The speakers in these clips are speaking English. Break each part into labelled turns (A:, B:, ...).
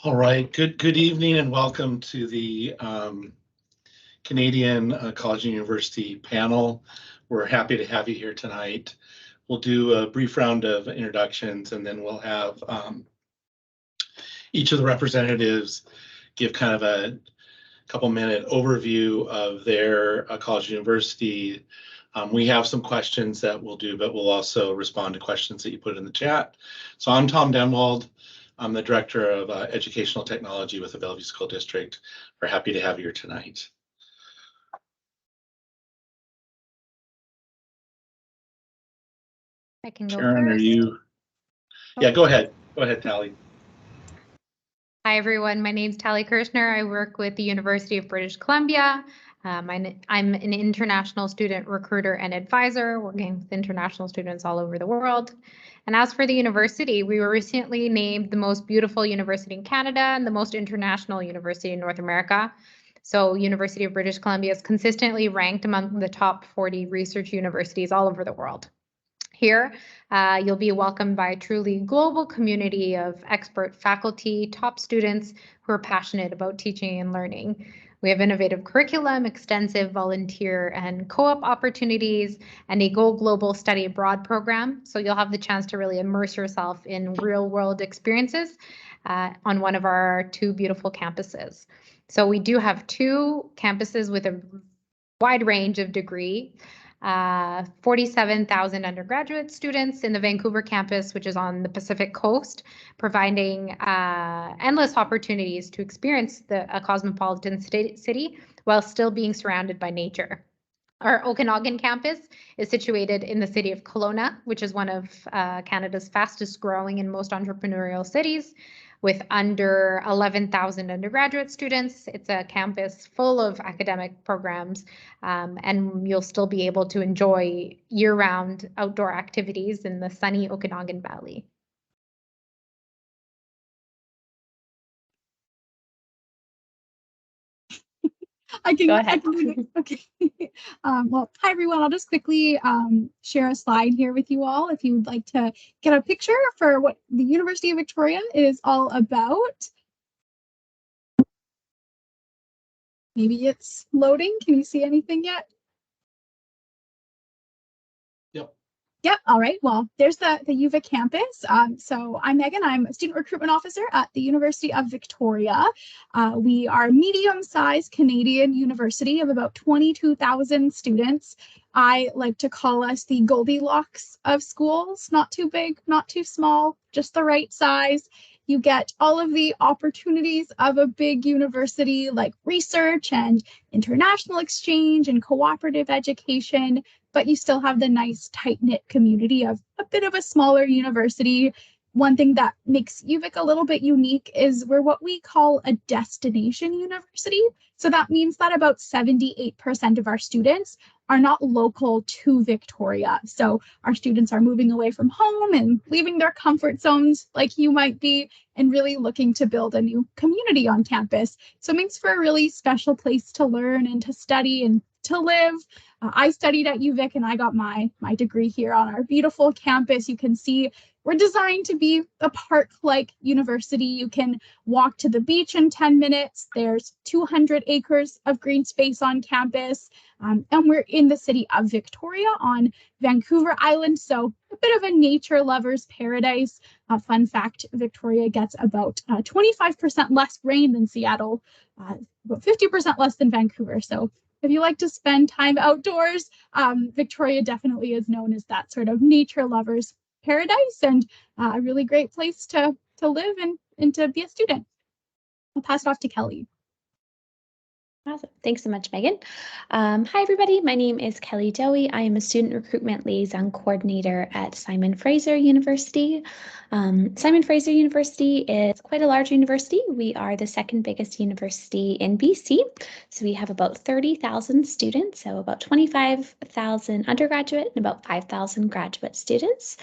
A: All right, good evening and welcome to the Canadian College and University panel. We're happy to have you here tonight. We'll do a brief round of introductions and then we'll have each of the representatives give kind of a couple-minute overview of their college and university. We have some questions that we'll do, but we'll also respond to questions that you put in the chat. So I'm Tom Denwald. I'm the Director of Educational Technology with the Bellevue School District. We're happy to have you here tonight.
B: I can go
A: Karen,
B: first.
A: are you? Yeah, go ahead. Go ahead, Tally.
B: Hi, everyone. My name is Tally Kirshner. I work with the University of British Columbia. I'm an international student recruiter and advisor, working with international students all over the world. And as for the university, we were recently named the most beautiful university in Canada and the most international university in North America. So University of British Columbia is consistently ranked among the top 40 research universities all over the world. Here, you'll be welcomed by a truly global community of expert faculty, top students who are passionate about teaching and learning. We have innovative curriculum, extensive volunteer and co-op opportunities, and a Go Global Study Abroad program. So you'll have the chance to really immerse yourself in real-world experiences on one of our two beautiful campuses. So we do have two campuses with a wide range of degree. 47,000 undergraduate students in the Vancouver campus, which is on the Pacific Coast, providing endless opportunities to experience a cosmopolitan city while still being surrounded by nature. Our Okanagan campus is situated in the city of Kelowna, which is one of Canada's fastest growing and most entrepreneurial cities, with under 11,000 undergraduate students. It's a campus full of academic programs, and you'll still be able to enjoy year-round outdoor activities in the sunny Okanagan Valley.
C: I can
B: go ahead.
C: Okay. Well, hi everyone. I'll just quickly share a slide here with you all if you would like to get a picture for what the University of Victoria is all about. Maybe it's loading. Can you see anything yet? Yep. All right. Well, there's the UVic campus. So I'm Megan. I'm a student recruitment officer at the University of Victoria. We are a medium-sized Canadian university of about 22,000 students. I like to call us the Goldilocks of schools. Not too big, not too small, just the right size. You get all of the opportunities of a big university like research and international exchange and cooperative education, but you still have the nice tight-knit community of a bit of a smaller university. One thing that makes UVic a little bit unique is we're what we call a destination university. So that means that about 78% of our students are not local to Victoria. So our students are moving away from home and leaving their comfort zones like you might be and really looking to build a new community on campus. So it makes for a really special place to learn and to study and to live. I studied at UVic and I got my degree here on our beautiful campus. You can see we're designed to be a park-like university. You can walk to the beach in 10 minutes. There's 200 acres of green space on campus. And we're in the city of Victoria on Vancouver Island, so a bit of a nature lover's paradise. Fun fact, Victoria gets about 25% less rain than Seattle, about 50% less than Vancouver. So if you like to spend time outdoors, Victoria definitely is known as that sort of nature lover's paradise and a really great place to live and to be a student. I'll pass it off to Kelly.
D: Awesome. Thanks so much, Megan. Hi, everybody. My name is Kelly Dowie. I am a student recruitment liaison coordinator at Simon Fraser University. Simon Fraser University is quite a large university. We are the second biggest university in BC. So we have about 30,000 students, so about 25,000 undergraduate and about 5,000 graduate students.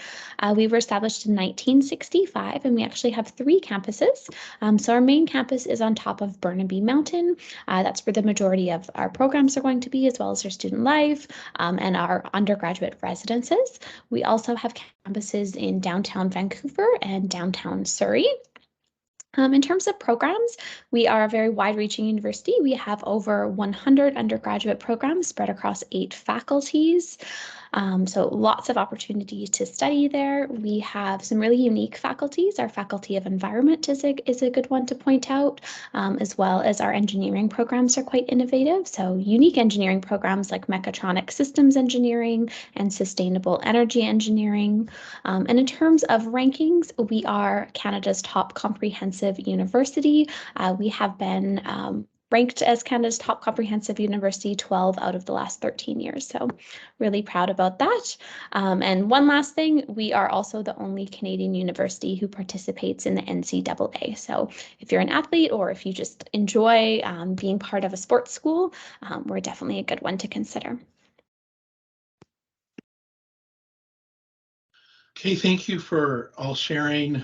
D: We were established in 1965, and we actually have 3 campuses. So our main campus is on top of Burnaby Mountain. That's where the majority of our programs are going to be, as well as our student life and our undergraduate residences. We also have campuses in downtown Vancouver and downtown Surrey. In terms of programs, we are a very wide-reaching university. We have over 100 undergraduate programs spread across 8 faculties. So lots of opportunities to study there. We have some really unique faculties. Our Faculty of Environment is a good one to point out, as well as our engineering programs are quite innovative. So unique engineering programs like mechatronic systems engineering and sustainable energy engineering. And in terms of rankings, we are Canada's top comprehensive university. We have been ranked as Canada's top comprehensive university 12 out of the last 13 years. So really proud about that. And one last thing, we are also the only Canadian university who participates in the NCAA. So if you're an athlete or if you just enjoy being part of a sports school, we're definitely a good one to consider.
A: Okay, thank you for all sharing.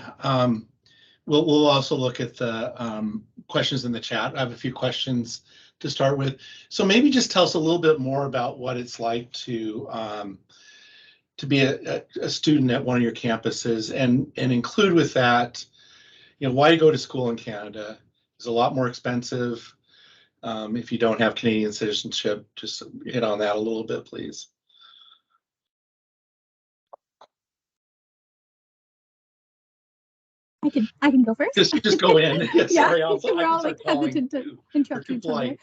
A: We'll also look at the questions in the chat. I have a few questions to start with. So maybe just tell us a little bit more about what it's like to be a student at one of your campuses, and include with that, why you go to school in Canada. It's a lot more expensive if you don't have Canadian citizenship. Just hit on that a little bit, please.
C: I can go first.
A: Just go in. Yeah, sorry,
C: we're all like hesitant to interrupt each other.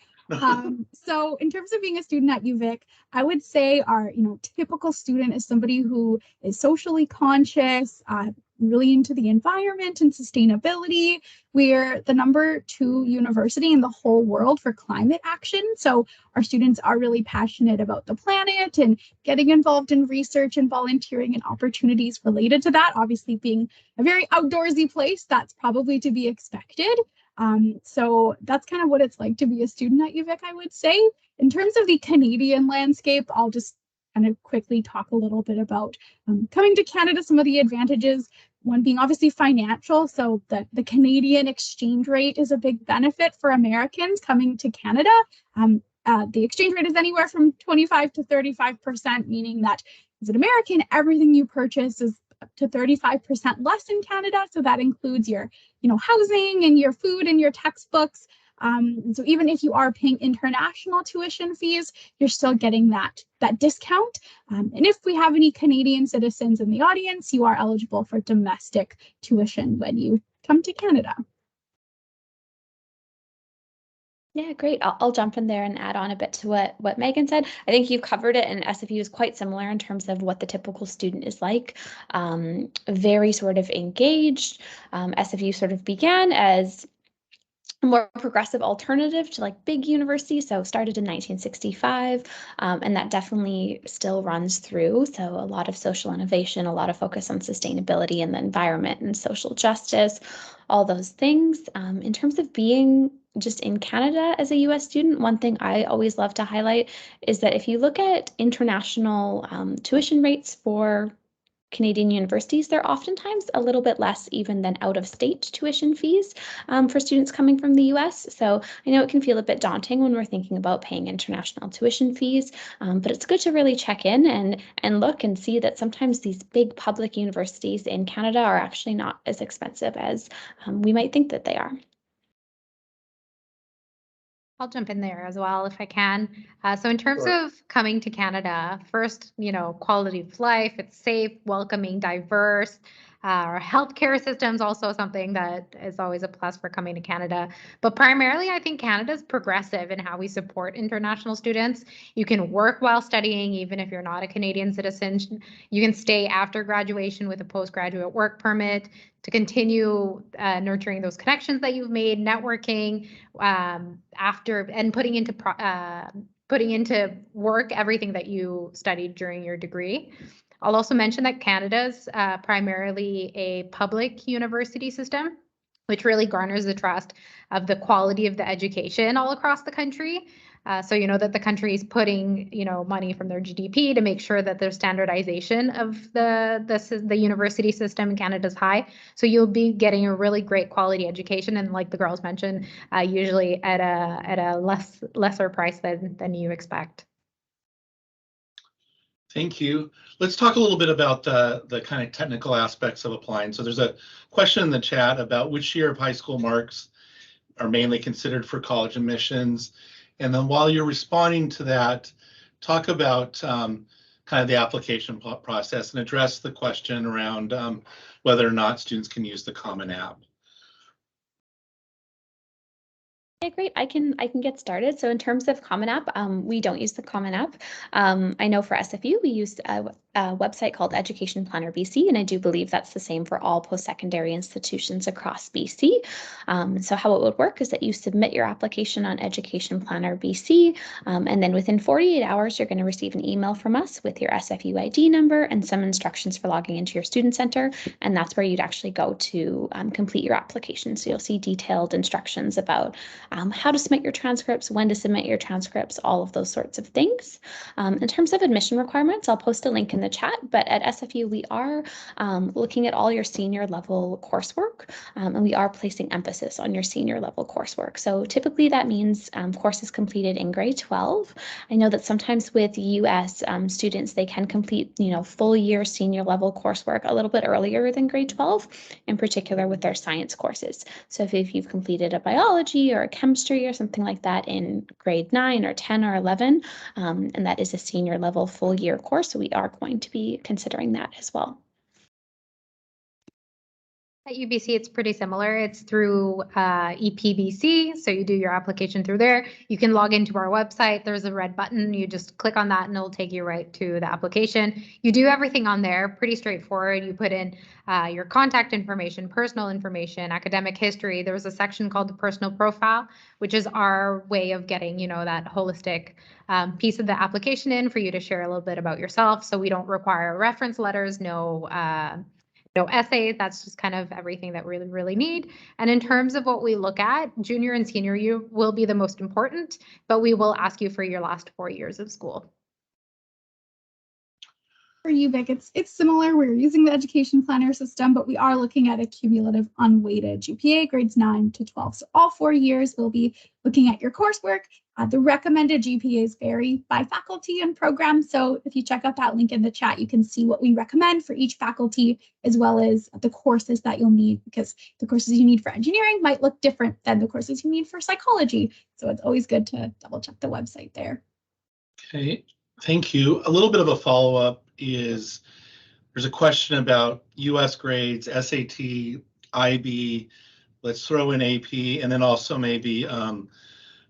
C: So in terms of being a student at UVic, I would say our typical student is somebody who is socially conscious, really into the environment and sustainability. We're the #2 university in the whole world for climate action. So our students are really passionate about the planet and getting involved in research and volunteering and opportunities related to that. Obviously, being a very outdoorsy place, that's probably to be expected. So that's kind of what it's like to be a student at UVic, I would say. In terms of the Canadian landscape, I'll just kind of quickly talk a little bit about coming to Canada, some of the advantages. One being obviously financial. So the Canadian exchange rate is a big benefit for Americans coming to Canada. The exchange rate is anywhere from 25 to 35%, meaning that as an American, everything you purchase is up to 35% less in Canada. So that includes your, housing and your food and your textbooks. So even if you are paying international tuition fees, you're still getting that discount. And if we have any Canadian citizens in the audience, you are eligible for domestic tuition when you come to Canada.
D: Yeah, great. I'll jump in there and add on a bit to what Megan said. I think you've covered it, and SFU is quite similar in terms of what the typical student is like. Very sort of engaged. SFU sort of began as a more progressive alternative to like big universities. So started in 1965, and that definitely still runs through. So a lot of social innovation, a lot of focus on sustainability and the environment and social justice, all those things. In terms of being just in Canada as a US student, one thing I always love to highlight is that if you look at international tuition rates for Canadian universities, they're oftentimes a little bit less even than out-of-state tuition fees for students coming from the US. So I know it can feel a bit daunting when we're thinking about paying international tuition fees, but it's good to really check in and look and see that sometimes these big public universities in Canada are actually not as expensive as we might think that they are.
B: I'll jump in there as well if I can. So in terms of coming to Canada, first, quality of life, it's safe, welcoming, diverse. Our healthcare system is also something that is always a plus for coming to Canada. But primarily, I think Canada's progressive in how we support international students. You can work while studying, even if you're not a Canadian citizen. You can stay after graduation with a postgraduate work permit to continue nurturing those connections that you've made, networking after, and putting into work everything that you studied during your degree. I'll also mention that Canada's primarily a public university system, which really garners the trust of the quality of the education all across the country. So that the country is putting money from their GDP to make sure that their standardization of the university system in Canada is high. So you'll be getting a really great quality education, and like the girls mentioned, usually at a lesser price than you expect.
A: Thank you. Let's talk a little bit about the kind of technical aspects of applying. So there's a question in the chat about which year of high school marks are mainly considered for college admissions. And then while you're responding to that, talk about kind of the application process and address the question around whether or not students can use the Common App.
D: Yeah, great. I can get started. So in terms of Common App, we don't use the Common App. I know for SFU, we use a website called Education Planner BC, and I do believe that's the same for all post-secondary institutions across BC. So how it would work is that you submit your application on Education Planner BC, and then within 48 hours, you're going to receive an email from us with your SFU ID number and some instructions for logging into your student center, and that's where you'd actually go to complete your application. So you'll see detailed instructions about how to submit your transcripts, when to submit your transcripts, all of those sorts of things. In terms of admission requirements, I'll post a link in the chat, but at SFU, we are looking at all your senior level coursework, and we are placing emphasis on your senior level coursework. So typically that means courses completed in grade 12. I know that sometimes with US students, they can complete, full year senior level coursework a little bit earlier than grade 12, in particular with their science courses. So if you've completed a biology or a chemistry or something like that in grade 9 or 10 or 11, and that is a senior level full year course, so we are going to be considering that as well.
B: At UBC, it's pretty similar. It's through EPBC, so you do your application through there. You can log into our website. There's a red button. You just click on that and it'll take you right to the application. You do everything on there, pretty straightforward. You put in your contact information, personal information, academic history. There was a section called the personal profile, which is our way of getting, that holistic piece of the application in for you to share a little bit about yourself. So we don't require reference letters, no essays. That's just kind of everything that we really need. And in terms of what we look at, junior and senior year will be the most important, but we will ask you for your last 4 years of school.
C: For UVic, it's similar. We're using the education planner system, but we are looking at a cumulative unweighted GPA, grades 9 to 12. So all 4 years, we'll be looking at your coursework. The recommended GPAs vary by faculty and program. So if you check out that link in the chat, you can see what we recommend for each faculty, as well as the courses that you'll need, because the courses you need for engineering might look different than the courses you need for psychology. So it's always good to double check the website there.
A: Okay, thank you. A little bit of a follow-up is there's a question about US grades, SAT, IB, let's throw in AP, and then also maybe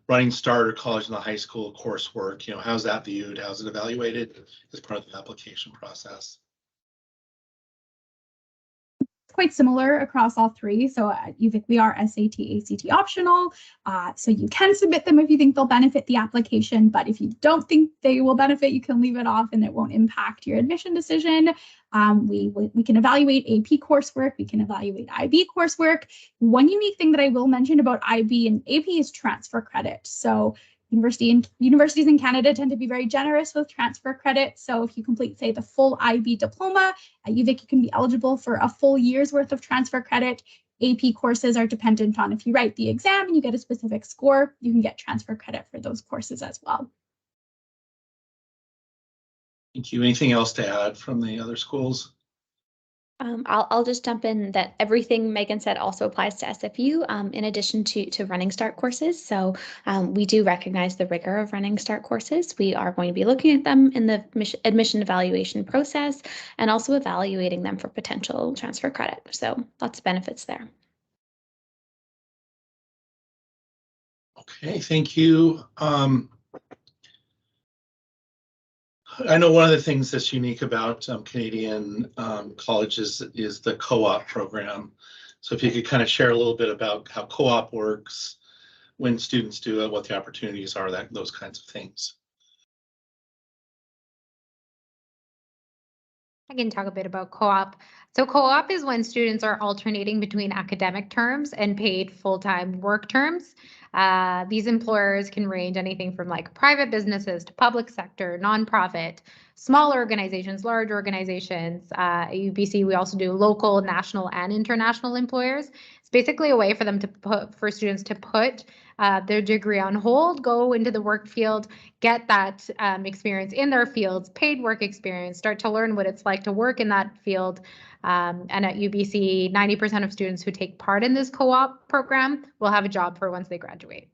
A: running start or college in the high school coursework. How's that viewed? How's it evaluated as part of the application process?
C: Quite similar across all three. So at UVic, we are SAT, ACT optional. So you can submit them if you think they'll benefit the application, but if you don't think they will benefit, you can leave it off and it won't impact your admission decision. We can evaluate AP coursework. We can evaluate IB coursework. One unique thing that I will mention about IB and AP is transfer credit. So universities in Canada tend to be very generous with transfer credit. So if you complete, say, the full IB diploma at UVic, you can be eligible for a full year's worth of transfer credit. AP courses are dependent on if you write the exam and you get a specific score, you can get transfer credit for those courses as well.
A: Thank you. Anything else to add from the other schools?
D: I'll just jump in that everything Megan said also applies to SFU, in addition to Running Start courses. So we do recognize the rigor of Running Start courses. We are going to be looking at them in the admission evaluation process and also evaluating them for potential transfer credit. So lots of benefits there.
A: Okay, thank you. I know one of the things that's unique about Canadian colleges is the co-op program. So if you could kind of share a little bit about how co-op works, when students do it, what the opportunities are, those kinds of things.
B: I can talk a bit about co-op. So co-op is when students are alternating between academic terms and paid full-time work terms. These employers can range anything from like private businesses to public sector, nonprofit, small organizations, large organizations. At UBC, we also do local, national, and international employers. It's basically a way for them to for students to put their degree on hold, go into the work field, get that experience in their fields, paid work experience, start to learn what it's like to work in that field. And at UBC, 90% of students who take part in this co-op program will have a job for once they graduate.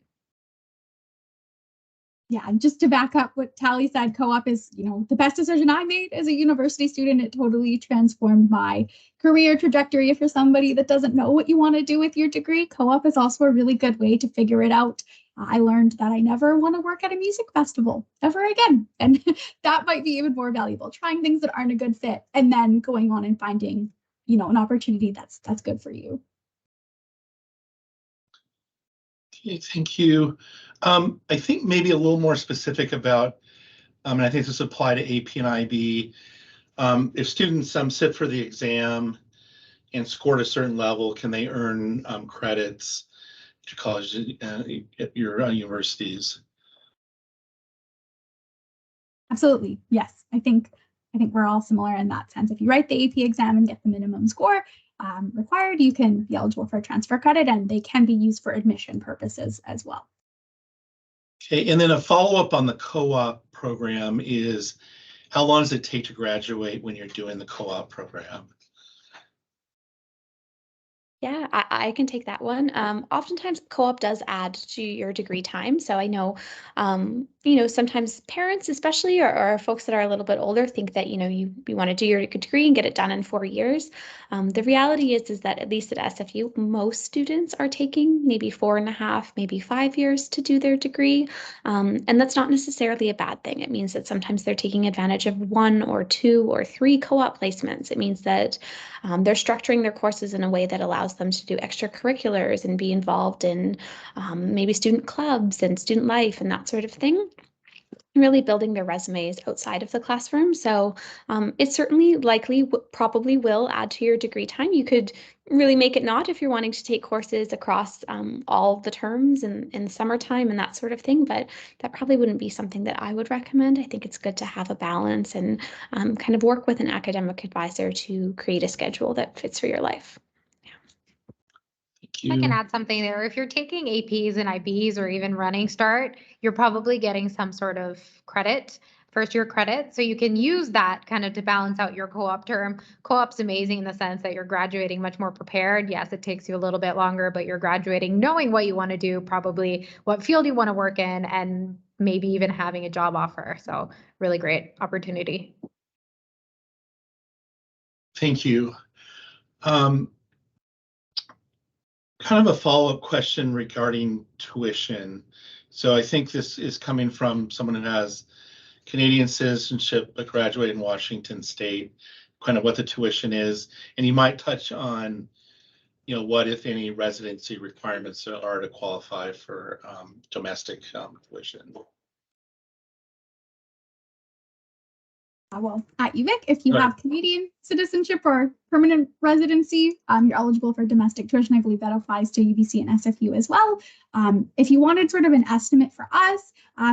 C: Yeah, and just to back up what Tally said, co-op is, the best decision I made as a university student. It totally transformed my career trajectory. If you're somebody that doesn't know what you want to do with your degree, co-op is also a really good way to figure it out. I learned that I never want to work at a music festival ever again. And that might be even more valuable, trying things that aren't a good fit and then going on and finding, an opportunity that's good for you.
A: Okay, thank you. I think maybe a little more specific about, and I think this apply to AP and IB. If students sit for the exam and score at a certain level, can they earn credits to college at your universities?
C: Absolutely, yes. I think we're all similar in that sense. If you write the AP exam and get the minimum score required, you can be eligible for transfer credit, and they can be used for admission purposes as well.
A: Okay, and then a follow-up on the co-op program is, how long does it take to graduate when you're doing the co-op program?
D: Yeah, I can take that one. Oftentimes co-op does add to your degree time. So I know, sometimes parents, especially, or folks that are a little bit older, think that, you want to do your degree and get it done in 4 years. The reality is that at least at SFU, most students are taking maybe 4.5, maybe 5 years to do their degree. And that's not necessarily a bad thing. It means that sometimes they're taking advantage of 1 or 2 or 3 co-op placements. It means that they're structuring their courses in a way that allows them to do extracurriculars and be involved in maybe student clubs and student life and that sort of thing, really building their resumes outside of the classroom. So it certainly likely probably will add to your degree time. You could really make it not if you're wanting to take courses across all the terms in the summertime and that sort of thing, but that probably wouldn't be something that I would recommend. I think it's good to have a balance and kind of work with an academic advisor to create a schedule that fits for your life.
B: I can add something there. If you're taking APs and IBs or even running START, you're probably getting some sort of credit, first year credit. So you can use that kind of to balance out your co-op term. Co-op's amazing in the sense that you're graduating much more prepared. Yes, it takes you a little bit longer, but you're graduating knowing what you want to do, probably what field you want to work in, and maybe even having a job offer. So really great opportunity.
A: Thank you. Kind of a follow-up question regarding tuition. So I think this is coming from someone who has Canadian citizenship but graduated in Washington State, kind of what the tuition is. And you might touch on, what, if any, residency requirements there are to qualify for domestic tuition.
C: Well, at UVic, if you have Canadian citizenship or permanent residency, you're eligible for domestic tuition. I believe that applies to UBC and SFU as well. If you wanted sort of an estimate for us,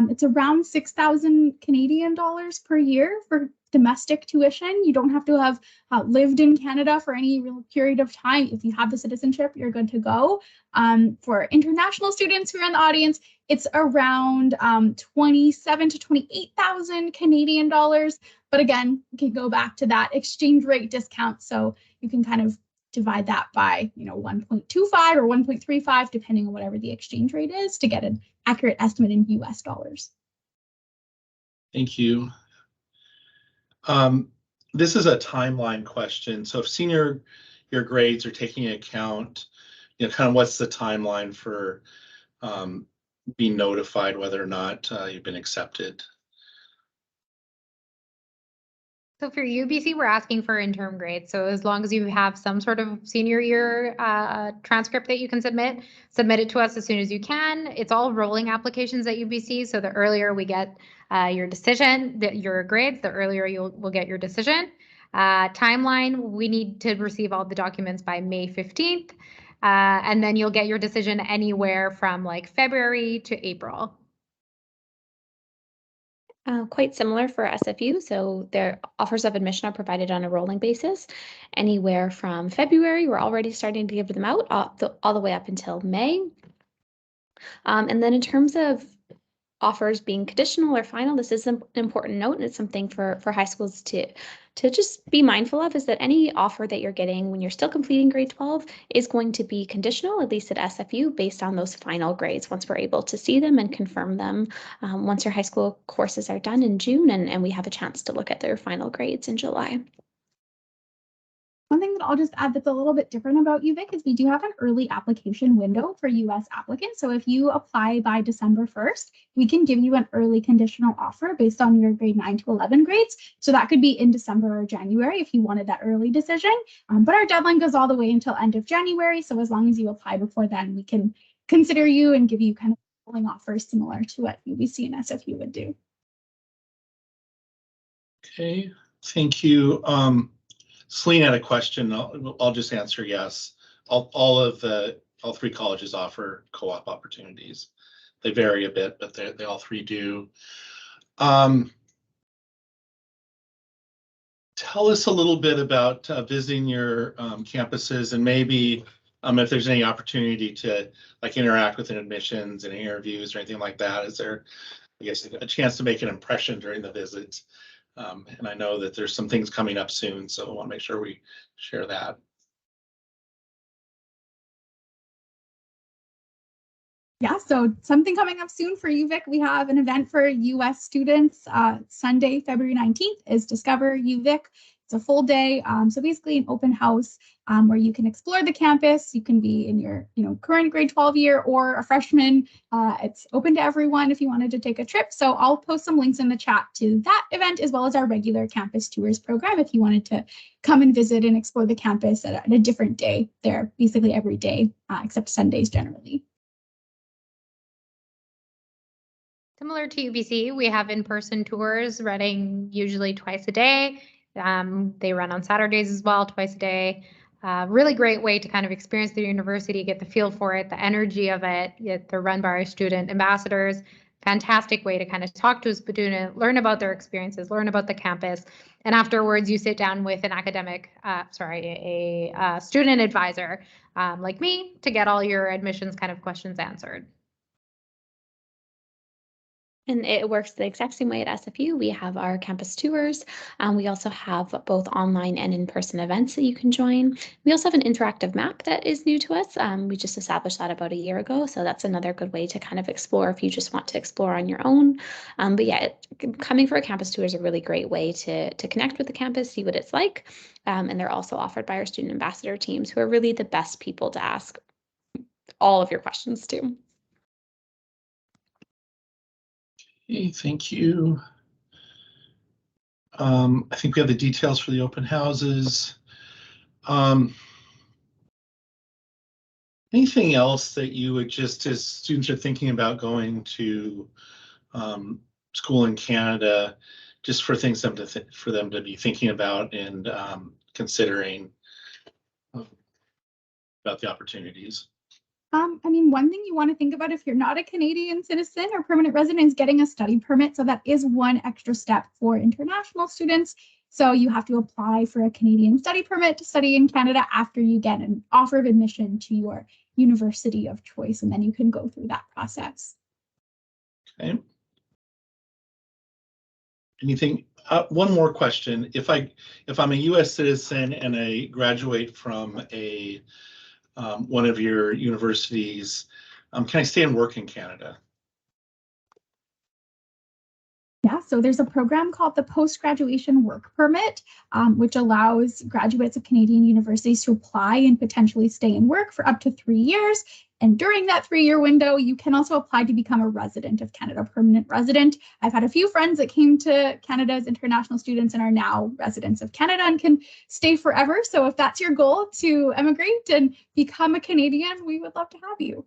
C: it's around 6,000 Canadian dollars per year for domestic tuition. You don't have to have lived in Canada for any real period of time. If you have the citizenship, you're good to go. For international students who are in the audience, it's around 27 to 28,000 Canadian dollars. But again, you can go back to that exchange rate discount. So you can kind of divide that by, 1.25 or 1.35, depending on whatever the exchange rate is, to get an accurate estimate in US dollars.
A: Thank you. This is a timeline question. So if senior year grades are taking into account, kind of what's the timeline for being notified whether or not you've been accepted?
B: So for UBC, we're asking for interim grades. So as long as you have some sort of senior year transcript that you can submit it to us as soon as you can. It's all rolling applications at UBC. So the earlier we get your decision, your grades, the earlier we'll get your decision. Timeline, we need to receive all the documents by May 15th. And then you'll get your decision anywhere from like February to April.
D: Quite similar for SFU, so their offers of admission are provided on a rolling basis. Anywhere from February, we're already starting to give them out all the way up until May. And then in terms of offers being conditional or final, this is an important note, and it's something for high schools to just be mindful of, is that any offer that you're getting when you're still completing grade 12 is going to be conditional, at least at SFU, based on those final grades once we're able to see them and confirm them once your high school courses are done in June and we have a chance to look at their final grades in July.
C: One thing that I'll just add that's a little bit different about UVic is we do have an early application window for US applicants. So if you apply by December 1st, we can give you an early conditional offer based on your grade 9 to 11 grades. So that could be in December or January if you wanted that early decision. But our deadline goes all the way until end of January. So as long as you apply before then, we can consider you and give you kind of rolling offers similar to what UBC and SFU would do.
A: Okay, thank you. Celine had a question. I'll just answer yes. All three colleges offer co-op opportunities. They vary a bit, but they all three do. Tell us a little bit about visiting your campuses, and maybe if there's any opportunity to like interact with admissions and interviews or anything like that. Is there, I guess, a chance to make an impression during the visit? And I know that there's some things coming up soon, so I want to make sure we share that.
C: Yeah, so something coming up soon for UVic. We have an event for US students. Sunday, February 19th is Discover UVic. It's a full day. So basically an open house where you can explore the campus. You can be in your current grade 12 year or a freshman. It's open to everyone if you wanted to take a trip. So I'll post some links in the chat to that event, as well as our regular campus tours program if you wanted to come and visit and explore the campus at a different day. They're basically every day except Sundays generally.
B: Similar to UBC, we have in-person tours running usually twice a day. They run on Saturdays as well, twice a day. Really great way to kind of experience the university, get the feel for it, the energy of it. They're run by our student ambassadors. Fantastic way to kind of talk to a student, learn about their experiences, learn about the campus. And afterwards, you sit down with an a student advisor like me to get all your admissions kind of questions answered.
D: And it works the exact same way at SFU. We have our campus tours. We also have both online and in-person events that you can join. We also have an interactive map that is new to us. We just established that about a year ago. So that's another good way to kind of explore if you just want to explore on your own. But yeah, coming for a campus tour is a really great way to connect with the campus, see what it's like. And they're also offered by our student ambassador teams, who are really the best people to ask all of your questions to.
A: Okay, thank you. I think we have the details for the open houses. Anything else that you would just, as students are thinking about going to school in Canada, just for things for them to be thinking about and considering about the opportunities?
C: I mean, one thing you want to think about if you're not a Canadian citizen or permanent resident is getting a study permit. So that is one extra step for international students. So you have to apply for a Canadian study permit to study in Canada after you get an offer of admission to your university of choice, and then you can go through that process.
A: Okay. Anything? One more question. If I'm a U.S. citizen and I graduate from a one of your universities, can I stay and work in Canada?
C: Yeah, so there's a program called the Post-Graduation Work Permit, which allows graduates of Canadian universities to apply and potentially stay and work for up to 3 years. And during that 3-year window, you can also apply to become a resident of Canada, permanent resident. I've had a few friends that came to Canada as international students and are now residents of Canada and can stay forever. So if that's your goal, to emigrate and become a Canadian, we would love to have you.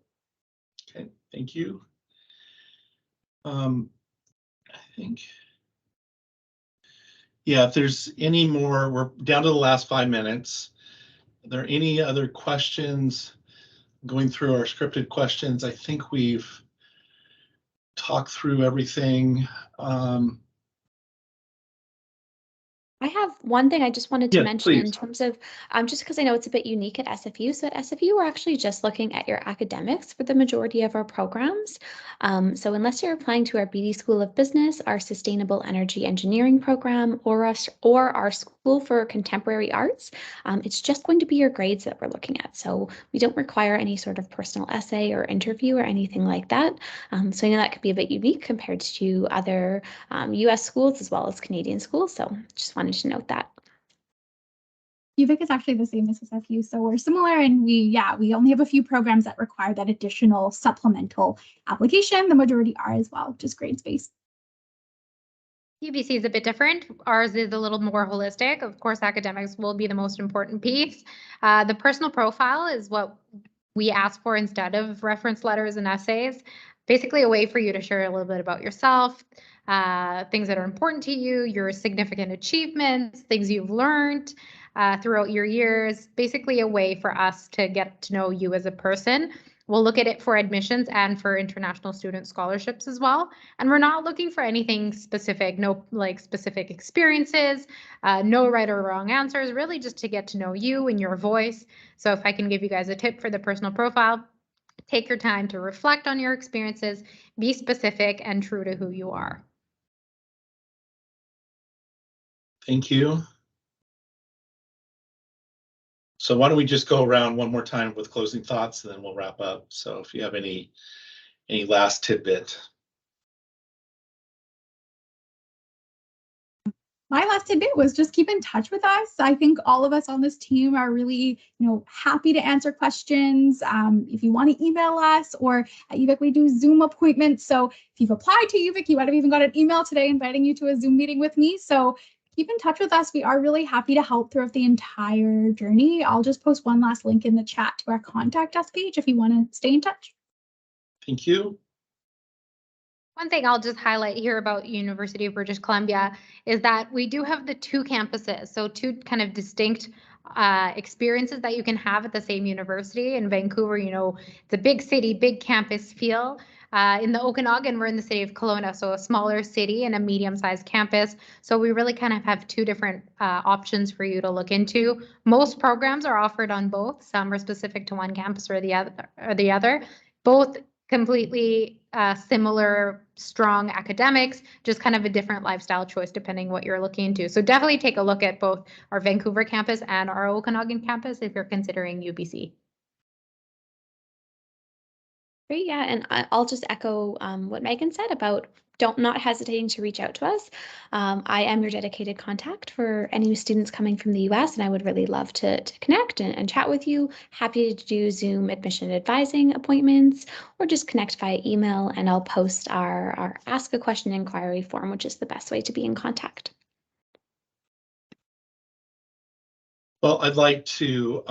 A: Okay, thank you. I think Yeah, if there's any more, we're down to the last 5 minutes. Are there any other questions? Going through our scripted questions, I think we've talked through everything.
D: I have one thing I just wanted to
A: Yes,
D: mention in
A: please.
D: terms of, just because I know it's a bit unique at SFU. So at SFU, we're actually just looking at your academics for the majority of our programs. So unless you're applying to our BD School of Business, our Sustainable Energy Engineering program, or our School for Contemporary Arts, it's just going to be your grades that we're looking at. So we don't require any sort of personal essay or interview or anything like that. So I know that could be a bit unique compared to other US schools as well as Canadian schools. So just wanted to note that.
C: UVic is actually the same as SFU, so we're similar, and we only have a few programs that require that additional supplemental application. The majority are as well, just grades based.
B: UBC is a bit different. Ours is a little more holistic. Of course, academics will be the most important piece. The personal profile is what we ask for instead of reference letters and essays. Basically a way for you to share a little bit about yourself, things that are important to you, your significant achievements, things you've learned throughout your years. Basically a way for us to get to know you as a person. We'll look at it for admissions and for international student scholarships as well. And we're not looking for anything specific, no like specific experiences, no right or wrong answers, really just to get to know you and your voice. So if I can give you guys a tip for the personal profile, take your time to reflect on your experiences, be specific and true to who you are.
A: Thank you. So why don't we just go around one more time with closing thoughts, and then we'll wrap up. So if you have any last tidbit.
C: My last tidbit was just keep in touch with us. I think all of us on this team are really, happy to answer questions. If you want to email us, or at UVic, we do Zoom appointments. So if you've applied to UVic, you might have even got an email today inviting you to a Zoom meeting with me. So keep in touch with us. We are really happy to help throughout the entire journey. I'll just post one last link in the chat to our contact us page if you want to stay in touch.
A: Thank you.
B: One thing I'll just highlight here about University of British Columbia is that we do have the two campuses, so two kind of distinct experiences that you can have at the same university. In Vancouver, it's a big city, big campus feel. In the Okanagan, we're in the city of Kelowna, so a smaller city and a medium-sized campus. So we really kind of have two different options for you to look into. Most programs are offered on both. Some are specific to one campus or the other. Both completely similar, strong academics, just kind of a different lifestyle choice depending what you're looking into. So definitely take a look at both our Vancouver campus and our Okanagan campus if you're considering UBC.
D: Great, yeah, and I'll just echo what Megan said about not hesitating to reach out to us. I am your dedicated contact for any students coming from the US, and I would really love to connect and chat with you. Happy to do Zoom admission advising appointments, or just connect via email, and I'll post our Ask a Question inquiry form, which is the best way to be in contact.
A: Well, I'd like to,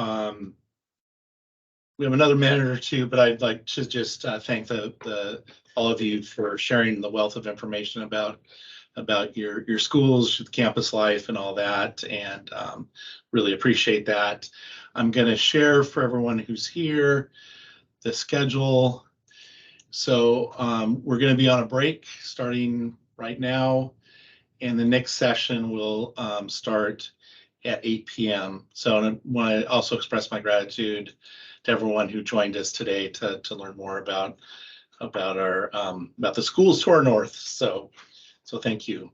A: we have another minute or two, but I'd like to just thank all of you for sharing the wealth of information about your schools, campus life, and all that, and really appreciate that. I'm going to share for everyone who's here the schedule. So we're going to be on a break starting right now, and the next session will start at 8 p.m. So I want to also express my gratitude to everyone who joined us today to learn more about our about the schools to our north. So thank you.